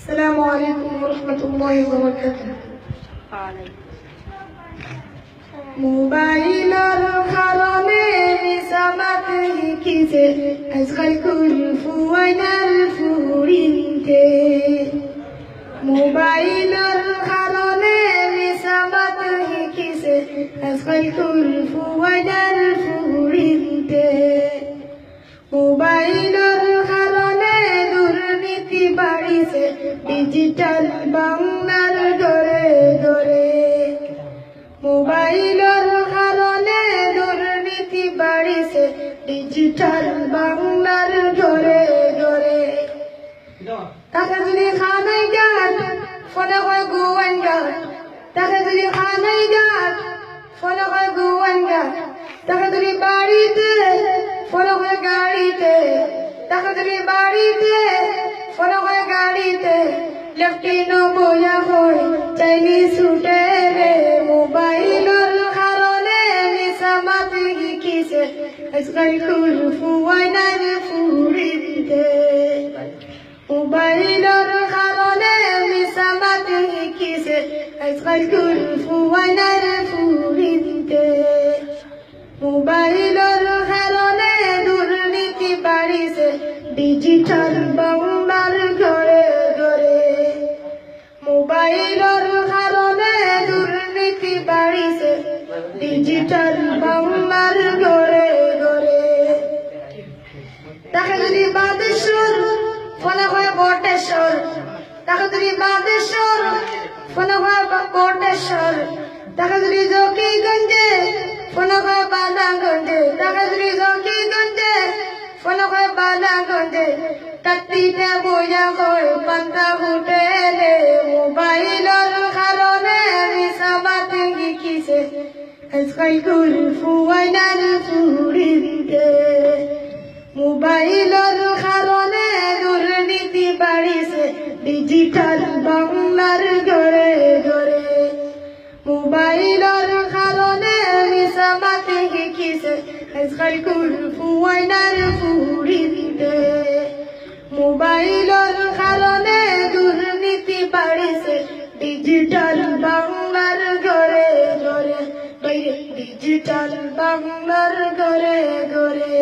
السلام عليكم ورحمة الله وبركاته. মোবাইলের কারণে নিসামাত লিখিছে আজকাল ফুয়াইনার ফুরিতে। মোবাইলের কারণে নিসামাত লিখিছে আজকাল ফুয়াইনার ফুরিতে। মোবাইলের কারণে দুর্নীতি বাড়িছে ডিজিটাল বাংলার ঘরে ঘরে। মোবাইলের কারণে দুর্নীতি বাড়িছে ডিজিটাল বাংলার ঘরে ঘরে। তাকে যদি খানাই যান ফোনে হয় গোয়ান গান, তাকে যদি খানাই যান ফোনে হয় গোয়ান গান, তাকে যদি বাড়িতে ফোনে হয় গাড়িতে, তাকে যদি বাড়িতে ফোনে হয় গাড়িতে। লেফটিনো বইয়া হয় চাইনি ছুটে রে। মোবাইলের কারণে নিসামাত লিখিছে আজকাল ফুয়াইনার ফুরিতে। মোবাইলের কারণে নিসামাত লিখিছে আজকাল ফুয়াইনার ফুরিতে। মোবাইলের কারণে দুর্নীতি বাড়িছে ডিজিটাল বাংলার ঘরে ঘরে। মোবাইলের কারণে দুর্নীতি বাড়িছে ডিজিটাল বাংলার ঘরে ঘরে। তাকে যদি বাদেশ্বর ফোনে হয় বটেশ্বর, তাকে যদি বাদেশ্বর ফোনে হয় বটেশ্বর, তাকে যদি জকিগঞ্জে ফোনে হয় বালাগঞ্জে, তাকে যদি জকিগঞ্জে ফোনে হয় বালাগঞ্জে। তাত্তিতে বইয়া হয় পান্তা ফুটে রে। মোবাইলের কারণে নিসামাত লিখিছে আজকাল ফুয়াইনার ফুরিতে। মোবাইলের কারণে দুর্নীতি বাড়িছে ডিজিটাল বাংলার ঘরে ঘরে। মোবাইলের কারণে নিসামাত লিখিছে আজকাল ফুয়াইনার ফুরিতে। মোবাইলের কারণে দুর্নীতি বাড়িছে ডিজিটাল বাংলার ঘরে ঘরে। ডিজিটাল বাংলার ঘরে ঘরে।